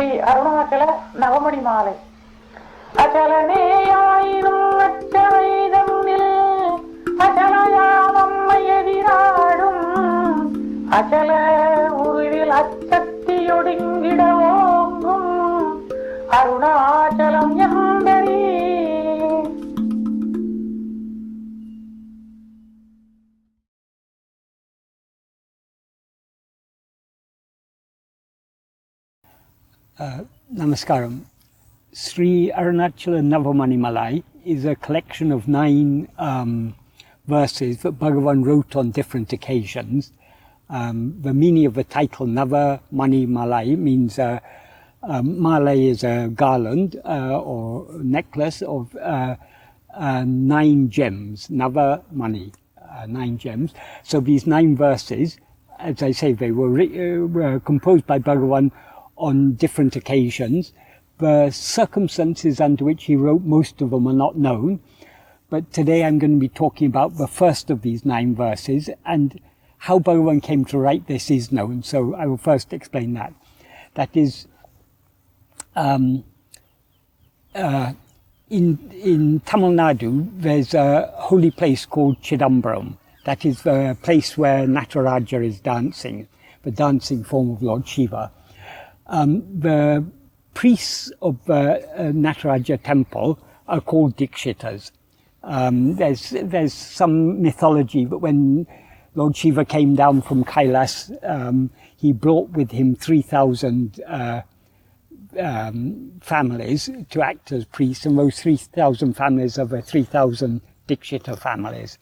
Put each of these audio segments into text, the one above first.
Śrī Aruṇācala Navamaṇimālai. Acalaṉē yāyiṇum maccavai taṉṉil, acalaiyā mammaiyedi rāḍum, acala uruvil a-c-satti yoḍuṅgiḍa vōṅgum, Arunachalam yandari. Namaskaram. Śrī Aruṇācala Navamaṇimālai is a collection of 9 verses that Bhagavan wrote on different occasions. The meaning of the title Navamaṇimālai means malai is a garland or necklace of 9 gems. Navamani, 9 gems. So these 9 verses, as I say, they were composed by Bhagavan on different occasions. The circumstances under which he wrote most of them are not known, but today I'm going to be talking about the first of these 9 verses, and how Bhagavan came to write this is known, so I will first explain that. That is, in Tamil Nadu there's a holy place called Chidambaram. That is the place where Nataraja is dancing, the dancing form of Lord Shiva. The priests of the Nataraja temple are called Dikshitas. There's some mythology that when Lord Shiva came down from Kailas, he brought with him 3,000 families to act as priests, and those 3,000 families are the 3,000 Dikshita families.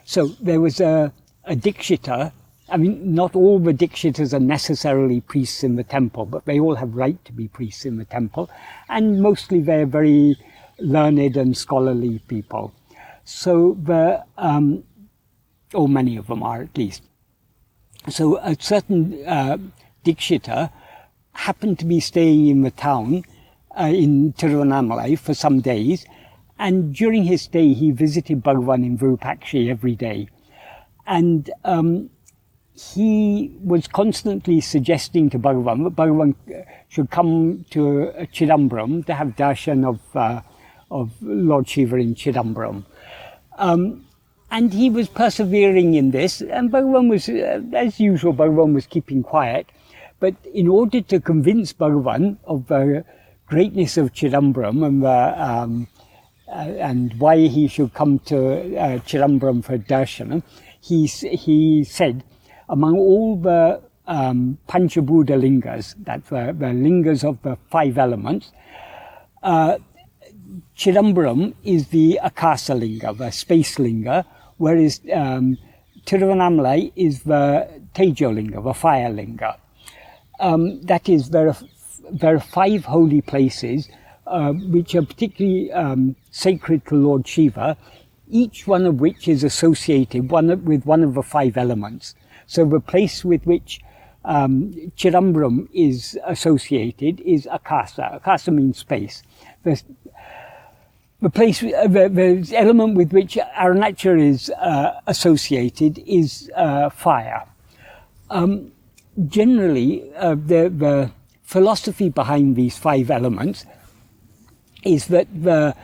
So there was a Dikshita. I mean, not all the Dikshitas are necessarily priests in the temple, but they all have right to be priests in the temple, and mostly they're very learned and scholarly people. So or many of them are at least. So a certain Dikshita happened to be staying in the town in Tiruvannāmalai for some days, and during his stay he visited Bhagavan in Virupakkshi every day. And he was constantly suggesting to Bhagavan that Bhagavan should come to Chidambaram to have darshan of Lord Shiva in Chidambaram. And he was persevering in this, and Bhagavan was, as usual, Bhagavan was keeping quiet. But in order to convince Bhagavan of the greatness of Chidambaram and why he should come to Chidambaram for darshan, he said, among all the Panchabhuta lingas, that the lingas of the 5 elements, Chidambaram is the Akasa linga, the space linga, whereas Tiruvannāmalai is the Tejo linga, the fire linga. That is, there are 5 holy places which are particularly sacred to Lord Shiva, each one of which is associated with one of the 5 elements. So the place with which Chidambaram is associated is Akasa. Akasa means space. The place, the element with which Arunachala is associated is fire. Generally, the philosophy behind these 5 elements is that the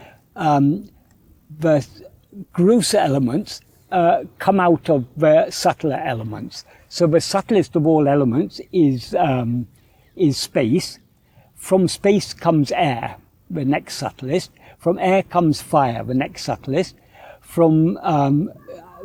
grosser elements come out of the subtler elements. So the subtlest of all elements is space. From space comes air, the next subtlest. From air comes fire, the next subtlest. From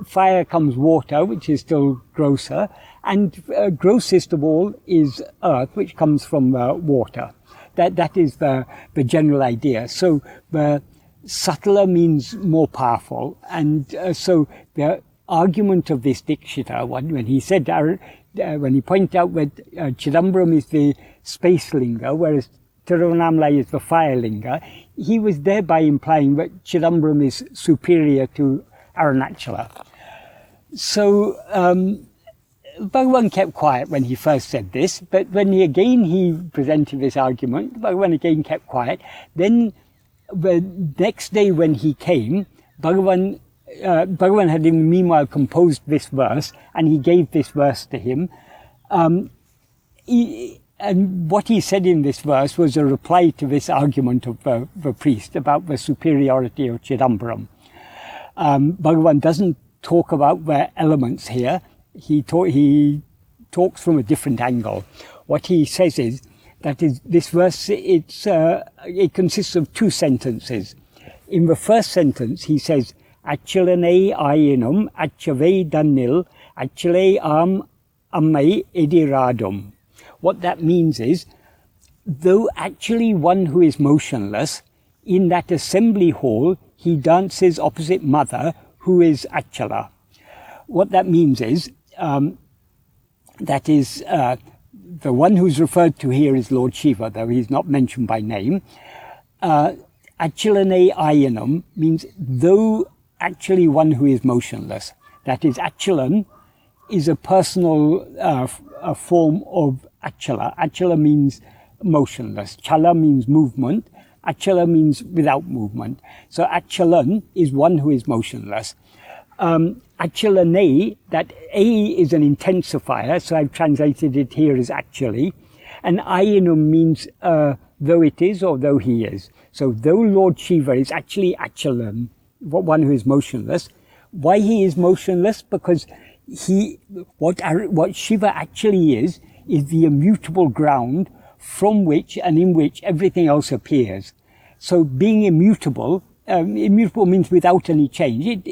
fire comes water, which is still grosser. And grossest of all is earth, which comes from water. That is the general idea. So the subtler means more powerful, and so the argument of this Dikshita, when he said, when he pointed out that Chidambaram is the space linga, whereas Tiruvannāmalai is the fire linga, he was thereby implying that Chidambaram is superior to Arunachala. So Bhagavan kept quiet when he first said this, but when he presented this argument, Bhagavan again kept quiet. Then the next day when he came, Bhagavan had in the meanwhile composed this verse, and he gave this verse to him. And what he said in this verse was a reply to this argument of the priest about the superiority of Chidambaram. Bhagavan doesn't talk about the elements here. He talks from a different angle. What he says is that this verse, it consists of two sentences. In the first sentence, he says, "acalaṉē āyiṇum, a-c-savai taṉṉil, acalai ammai, edir rāḍum." What that means is, though actually one who is motionless, in that assembly hall, he dances opposite mother, who is acala. What that means is, that is, the one who's referred to here is Lord Shiva, though he's not mentioned by name. Acalaṉē āyiṇum means though actually one who is motionless. That is, acalaṉ is a personal a form of acala. Acala means motionless. Chala means movement. Acala means without movement. So acalaṉ is one who is motionless. Acalaṉē, that A is an intensifier, so I've translated it here as actually. And āyiṇum means though it is or though he is. So though Lord Shiva is actually acalaṉ, one who is motionless. Why he is motionless? Because what Shiva actually is the immutable ground from which and in which everything else appears. So being immutable, immutable means without any change.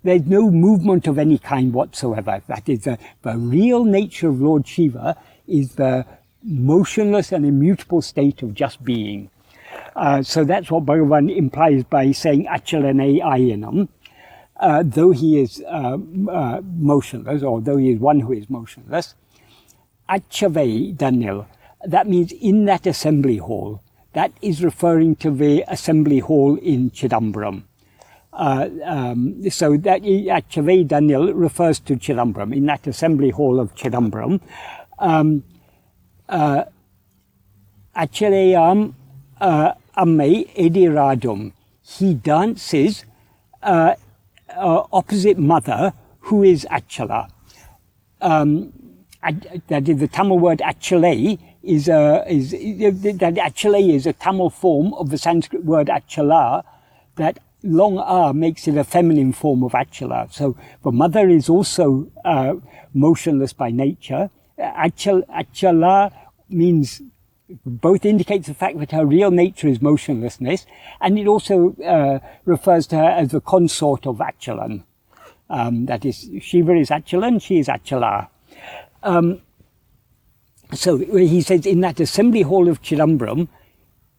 There's no movement of any kind whatsoever. That is the real nature of Lord Shiva is the motionless and immutable state of just being. So that's what Bhagavan implies by saying acalaṉē āyiṇum. Though he is motionless, or though he is one who is motionless, a-c-savai taṉṉil. That means in that assembly hall. That is referring to the assembly hall in Chidambaram. So that a-c-savai taṉṉil refers to Chidambaram, in that assembly hall of Chidambaram. Acalai ammai, edir rāḍum. He dances opposite mother, who is acala. That is, the Tamil word acalai acalai is a Tamil form of the Sanskrit word acala, that long a makes it a feminine form of acala. So the mother is also motionless by nature. Acala means, both indicates the fact that her real nature is motionlessness, and it also refers to her as the consort of acalaṉ. That is, Shiva is acalaṉ, she is acala. So he says in that assembly hall of Chidambaram,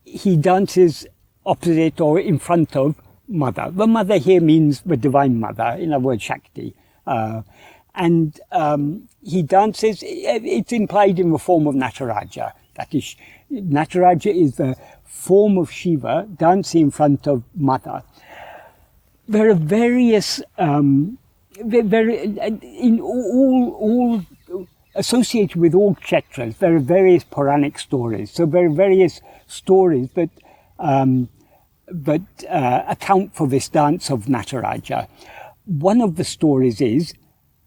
he dances opposite or in front of mother. The mother here means the divine mother, in other words, Shakti. And he dances, it's implied in the form of Nataraja. That is, Nataraja is the form of Shiva dancing in front of mother. There are various, in all associated with all kshetras, there are various Puranic stories. So there are various stories that account for this dance of Nataraja. One of the stories is,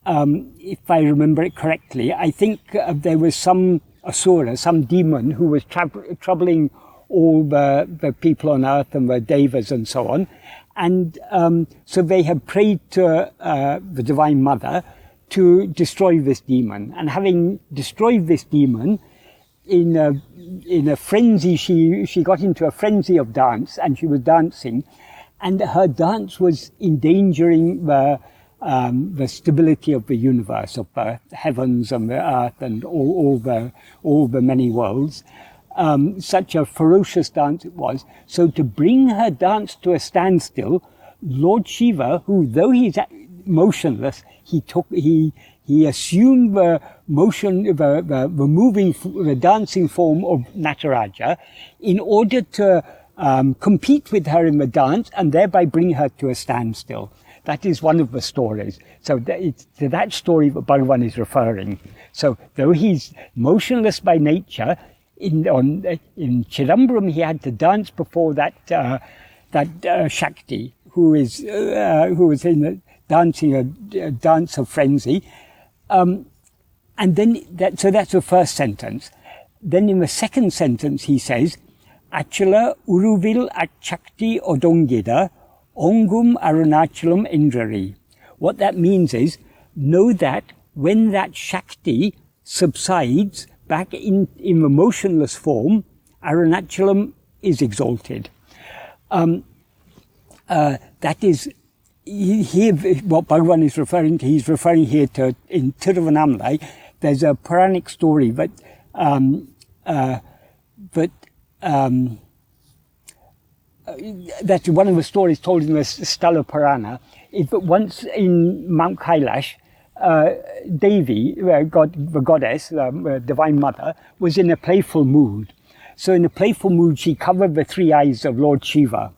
if I remember it correctly, I think there was some asura, some demon, who was troubling all the people on earth and the devas and so on. And so they had prayed to the Divine Mother to destroy this demon. And having destroyed this demon, in a frenzy, she got into a frenzy of dance, and she was dancing, and her dance was endangering the stability of the universe, of the heavens and the earth and all the many worlds. Such a ferocious dance it was. So to bring her dance to a standstill, Lord Shiva, who though he's motionless, he assumed the motion, the dancing form of Nataraja, in order to compete with her in the dance and thereby bring her to a standstill. That is one of the stories. So it's to that story that Bhagavan is referring. So though he's motionless by nature, in Chidambaram he had to dance before that Shakti, who was in dancing a dance of frenzy. And then, so that's the first sentence. Then in the second sentence, he says, acala uruvil a-c-satti yoḍuṅgiḍa ōṅgum Arunachalam ḍṟaṛi. What that means is, know that when that Shakti subsides back in the motionless form, Arunachalam is exalted. That is, here, what Bhagavan is referring to, he's referring here to, in Tiruvannāmalai, there's a Puranic story, but that's one of the stories told in the Stala Purana. Once in Mount Kailash, Devi, the goddess, the Divine Mother, was in a playful mood. So in a playful mood, she covered the three eyes of Lord Shiva.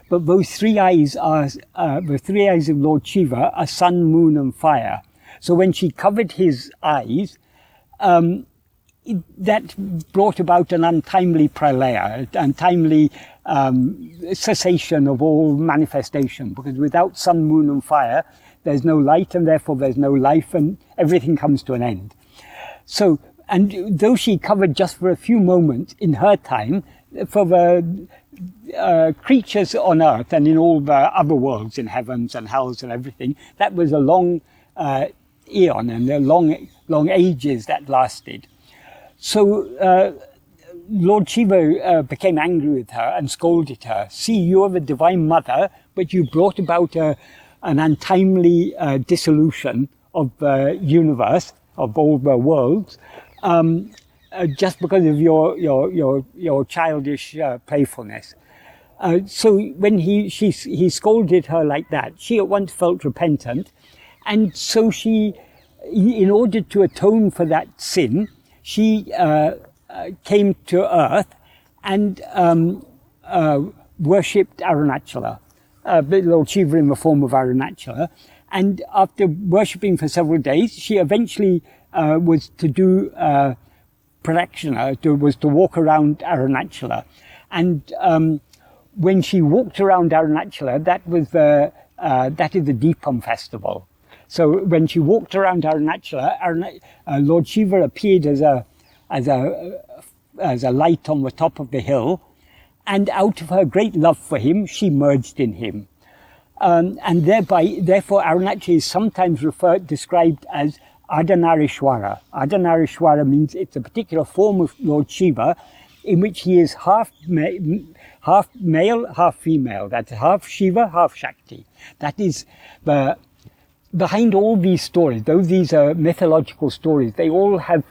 But those three eyes are, the three eyes of Lord Shiva are sun, moon and fire. So when she covered his eyes, that brought about an untimely pralaya, untimely cessation of all manifestation, because without sun, moon and fire, there's no light, and therefore there's no life, and everything comes to an end. So, and though she covered just for a few moments in her time, for the creatures on earth and in all the other worlds, in heavens and hells and everything, that was a long eon and a long ages that lasted. So Lord Shiva became angry with her and scolded her. See, you are the Divine Mother, but you brought about an untimely dissolution of the universe, of all the worlds, just because of your childish playfulness. So when he scolded her like that, she at once felt repentant, and so she, in order to atone for that sin, she came to earth and worshipped Arunachala, Lord Shiva in the form of Arunachala. And after worshipping for several days, she eventually was to do pradakshina, was to walk around Arunachala. And when she walked around Arunachala, that is the Deepam festival. So when she walked around Arunachala, Lord Shiva appeared as a light on the top of the hill, and out of her great love for him, she merged in him. And therefore Arunachala is sometimes described as Ardhanarishwara. Ardhanarishwara means it's a particular form of Lord Shiva in which he is half male, half female. That's half Shiva, half Shakti. That is behind all these stories, though these are mythological stories, they all have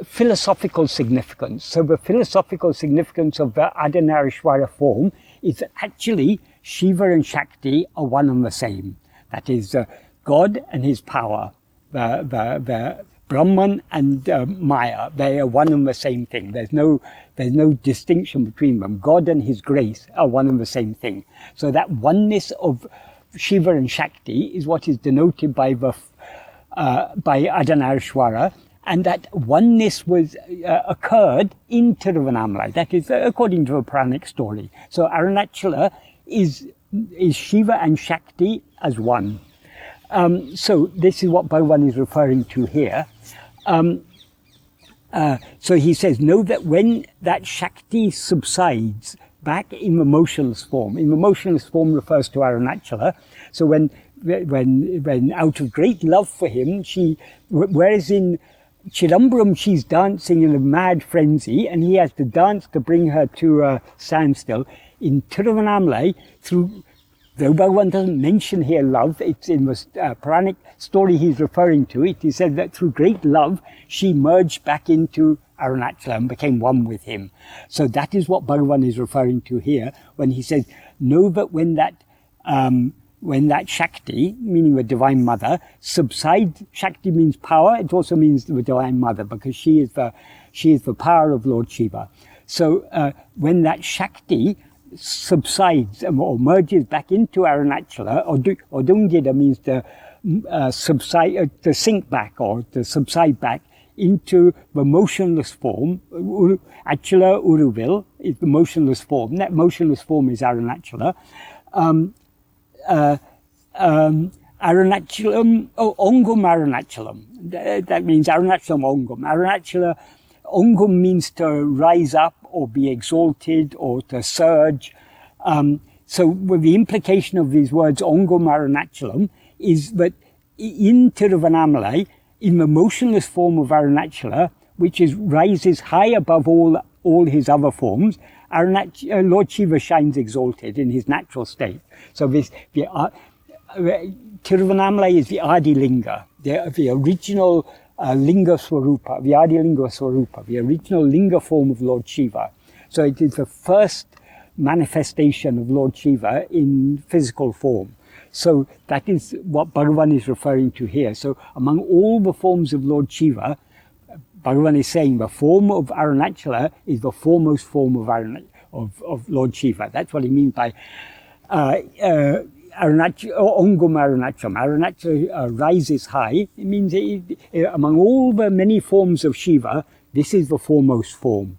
philosophical significance. So the philosophical significance of the Ardhanarishwara form is that actually Shiva and Shakti are one and the same. That is God and his power, the Brahman and Maya. They are one and the same thing. There's no distinction between them. God and his grace are one and the same thing. So that oneness of Shiva and Shakti is what is denoted by Ardhanarishwara, and that oneness occurred in Tiruvannāmalai. That is according to a Puranic story. So Arunachala is Shiva and Shakti as one. So this is what Bhagavan is referring to here. So he says, know that when that Shakti subsides back in the motionless form refers to Arunachala. So when out of great love for him, whereas in Chidambaram she's dancing in a mad frenzy, and he has to dance to bring her to a standstill. In Tiruvannāmalai, though Bhagavan doesn't mention here love, it's in the Puranic story he's referring to it. He said that through great love, she merged back into Arunachala and became one with him. So that is what Bhagavan is referring to here when he says, know that when that Shakti, meaning the Divine Mother, subsides. Shakti means power. It also means the Divine Mother, because she is the power of Lord Shiva. So when that Shakti subsides or merges back into Arunachala, or yoḍuṅgiḍa means to subside, to sink back or to subside back into the motionless form. Acala uruvil is the motionless form. That motionless form is Arunachala. Arunachalam, ongum arunachalam. That means arunachalam ongum. Arunachala, ongum means to rise up or be exalted or to surge. So with the implication of these words ongum arunachalam is that in Tiruvannamalai, in the motionless form of Arunachala, which rises high above all his other forms, Lord Shiva shines exalted in his natural state. So Tiruvannamalai is the Adi Linga, the original Linga Swarupa, the Adi Linga Swarupa, the original Linga form of Lord Shiva. So it is the first manifestation of Lord Shiva in physical form. So that is what Bhagavan is referring to here. So among all the forms of Lord Shiva, Bhagavan is saying the form of Arunachala is the foremost form of Lord Shiva. That's what he means by Ongum Arunachalam. Arunachala rises high. It means among all the many forms of Shiva, this is the foremost form.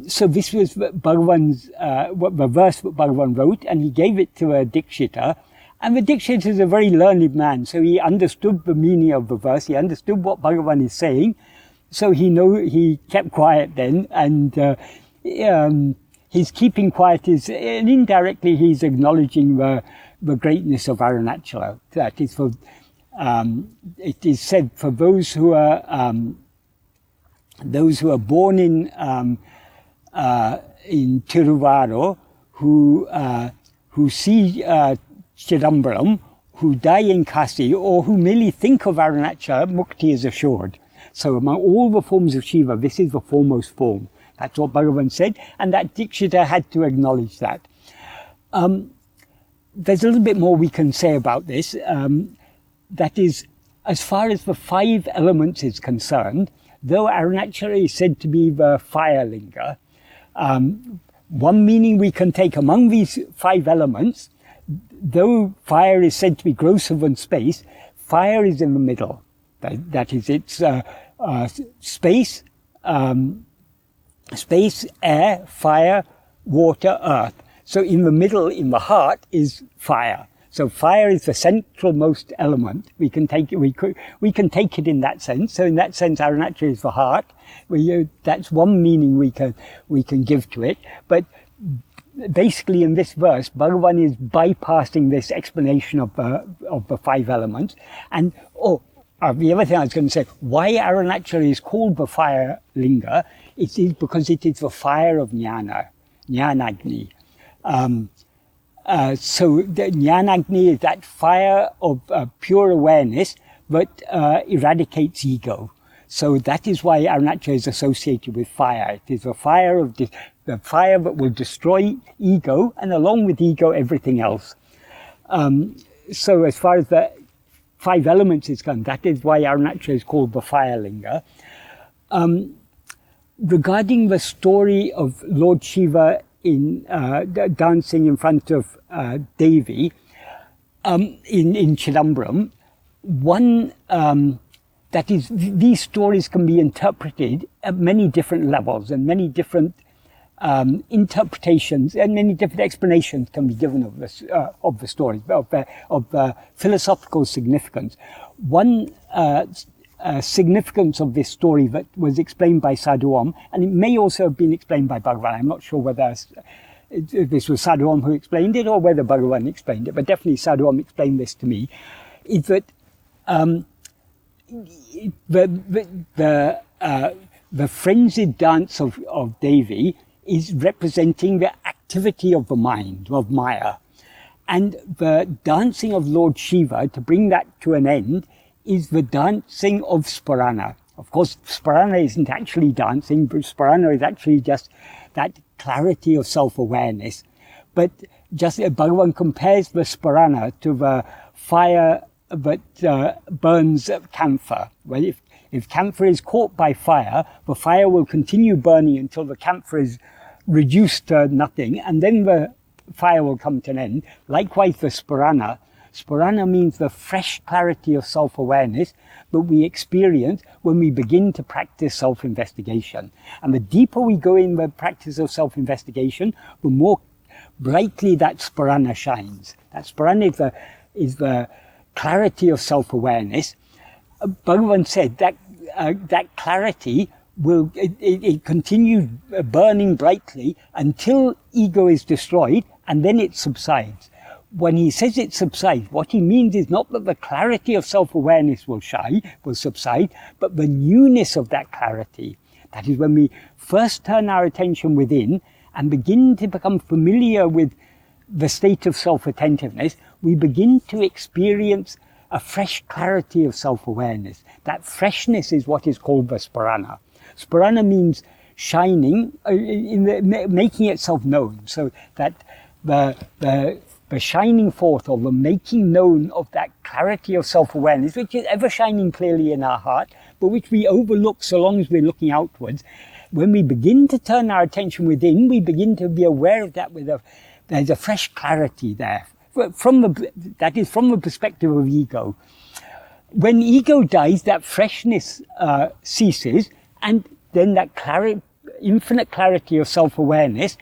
So this was Bhagavan's, the verse that Bhagavan wrote, and he gave it to a Dikshita. And the Dikshita is a very learned man, so he understood the meaning of the verse, he understood what Bhagavan is saying, so he kept quiet then, and his keeping quiet is, and indirectly he's acknowledging the greatness of Arunachala. That is for, it is said for those who are born in Tiruvaro, who see Chidambaram, who die in Kasi, or who merely think of Arunachala, mukti is assured. So among all the forms of Shiva, this is the foremost form. That's what Bhagavan said, and that Dikshita had to acknowledge that. There's a little bit more we can say about this. That is, as far as the 5 elements is concerned, though Arunachala is said to be the fire linga, one meaning we can take among these 5 elements, though fire is said to be grosser than space, fire is in the middle. That is, it's space, air, fire, water, earth. So in the middle, in the heart, is fire. So fire is the centralmost element. We can take it in that sense. So in that sense, Arunachala is the heart. That's one meaning we can give to it. But basically, in this verse, Bhagavan is bypassing this explanation of the 5 elements. And the other thing I was going to say, why Arunachala is called the fire linga, it is because it is the fire of jnana, jnanagni. So the jnanagni is that fire of pure awareness that eradicates ego. So that is why Arunachala is associated with fire. It is the fire the fire that will destroy ego, and along with ego, everything else. So as far as the 5 elements is concerned, that is why Arunachala is called the fire linga. Regarding the story of Lord Shiva in dancing in front of Devi in Chidambaram, one that is, these stories can be interpreted at many different levels, and many different interpretations and many different explanations can be given of the story, of philosophical significance. One significance of this story that was explained by Sadhu Om, and it may also have been explained by Bhagavan. I'm not sure whether this was Sadhu Om who explained it or whether Bhagavan explained it, but definitely Sadhu Om explained this to me, is that the frenzied dance of Devi is representing the activity of the mind, of Maya. And the dancing of Lord Shiva, to bring that to an end, is the dancing of Sparana. Of course, Sparana isn't actually dancing, but Sparana is actually just that clarity of self-awareness. But just Bhagavan compares the Sparana to the fire that burns camphor. Well, if camphor is caught by fire, the fire will continue burning until the camphor is reduced to nothing, and then the fire will come to an end. Likewise, the Sparana. Sparana means the fresh clarity of self-awareness that we experience when we begin to practice self-investigation. And the deeper we go in the practice of self-investigation, the more brightly that Sparana shines. That Sparana is the clarity of self-awareness, Bhagavan said that that clarity it continues burning brightly until ego is destroyed, and then it subsides. When he says it subsides, what he means is not that the clarity of self-awareness will subside, but the newness of that clarity. That is when we first turn our attention within and begin to become familiar with the state of self-attentiveness, we begin to experience a fresh clarity of self-awareness. That freshness is what is called the sparana. Sparana means shining, making itself known, so that the shining forth or the making known of that clarity of self-awareness, which is ever shining clearly in our heart, but which we overlook so long as we're looking outwards. When we begin to turn our attention within, we begin to be aware of that there's a fresh clarity there. That is from the perspective of ego. When ego dies, that freshness ceases, and then that infinite clarity of self-awareness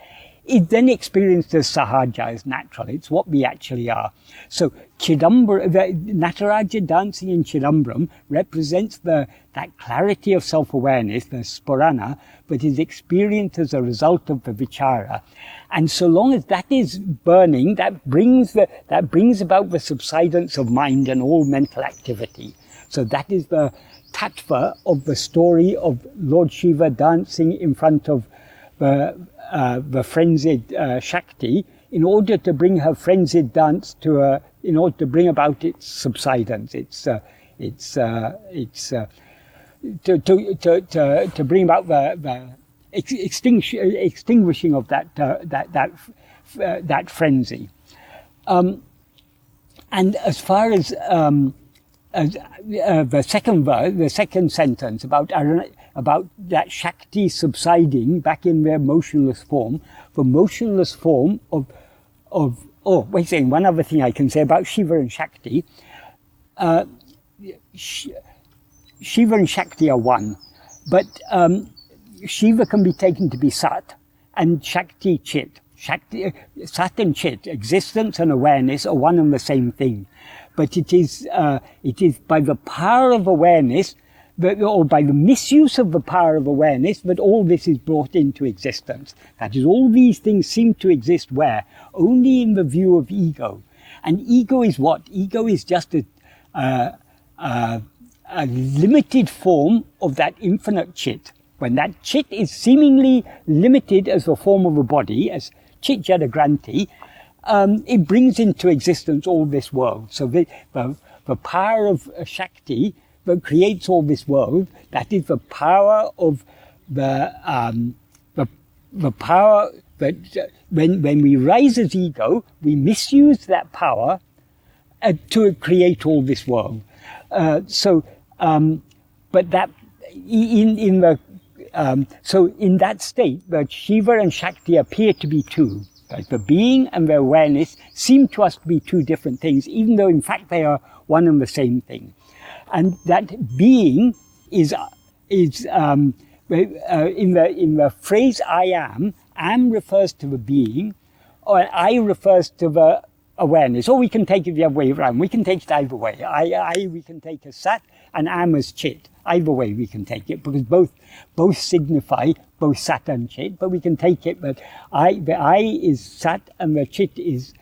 is then experienced as sahaja, as natural. It's what we actually are. So Chidambara, the Nataraja dancing in Chidambaram represents that clarity of self-awareness, the sparana, that is experienced as a result of the vichara. And so long as that is burning, that brings about the subsidence of mind and all mental activity. So that is the tattva of the story of Lord Shiva dancing in front of the frenzied Shakti, in order to bring her frenzied dance in order to bring about its subsidence, to bring about the extinguishing of that frenzy. And as far as the second verse, the second sentence about that Shakti subsiding back in their motionless form, the motionless form one other thing I can say about Shiva and Shakti. Shiva and Shakti are one, but Shiva can be taken to be Sat, and Shakti Chit. Sat and Chit, existence and awareness, are one and the same thing. But it is by the power of awareness, or by the misuse of the power of awareness, that all this is brought into existence. That is, all these things seem to exist where? Only in the view of ego. And ego is what? Ego is just a limited form of that infinite chit. When that chit is seemingly limited as the form of a body, as chit jada granti, it brings into existence all this world. So the power of Shakti that creates all this world, that is the power of the power that when we rise as ego, we misuse that power to create all this world. But that in that state, that Shiva and Shakti appear to be two. Like the being and the awareness seem to us to be two different things, even though in fact they are one and the same thing. And that being is in the phrase I am refers to the being, or I refers to the awareness. Or we can take it the other way around. We can take it either way. I we can take as Sat and Am as Chit. Either way we can take it, because both signify both Sat and Chit. But we can take it that the I is Sat and the Chit is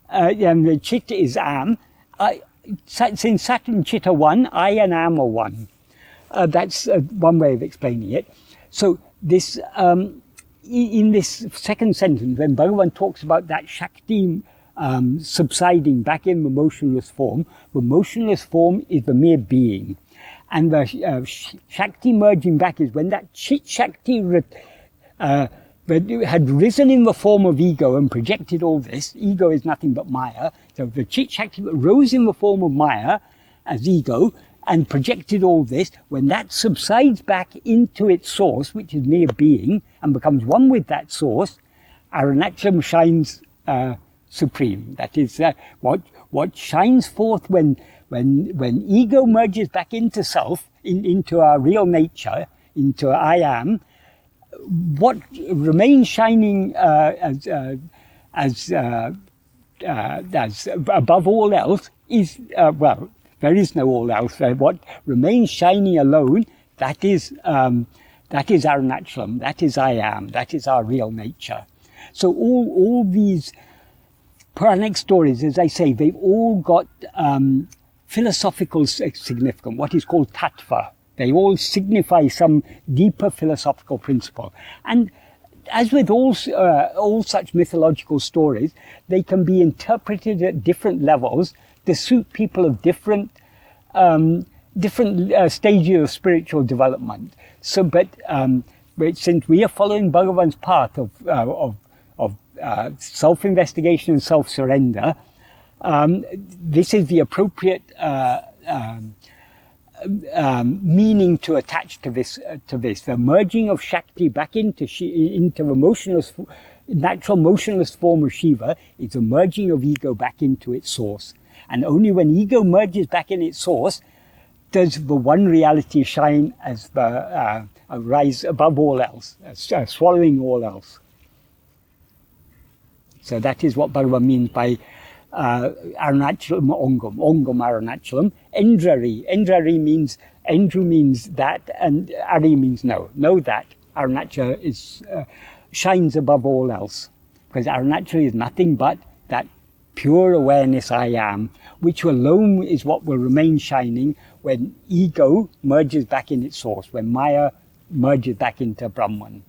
Am. Since Sat and Chit are one, I and Am are one. That's one way of explaining it. So this in this second sentence, when Bhagavan talks about that Shakti subsiding back in the motionless form is the mere being. And the Shakti merging back is when that Chit Shakti had risen in the form of ego and projected all this. Ego is nothing but Maya. So the Chit Shakti rose in the form of Maya as ego and projected all this. When that subsides back into its source, which is mere being, and becomes one with that source, Arunachala shines supreme. That is what shines forth when ego merges back into self, into our real nature, into I am. What remains shining as as above all else is, well, there is no all else. What remains shining alone, that is Aruṇācalam, that is I am, that is our real nature. So all these Puranic stories, as I say, they've all got philosophical significance, what is called tattva. They all signify some deeper philosophical principle. And as with all such mythological stories, they can be interpreted at different levels to suit people of different stages of spiritual development. So, but since we are following Bhagavan's path of self-investigation and self-surrender, this is the appropriate meaning to attach to this. The merging of Shakti back into the natural motionless form of Shiva is the merging of ego back into its source. And only when ego merges back in its source does the one reality shine as rise above all else, swallowing all else. So that is what Bhagavan means by Arunachalam Ongam, Ongam Arunachalam. Ḍṟaṛi. Ḍṟaṛi means, Endru means that, and Ari means no. Know that. Arunachala shines above all else. Because Arunachala is nothing but that pure awareness I am, which alone is what will remain shining when ego merges back in its source, when Maya merges back into Brahman.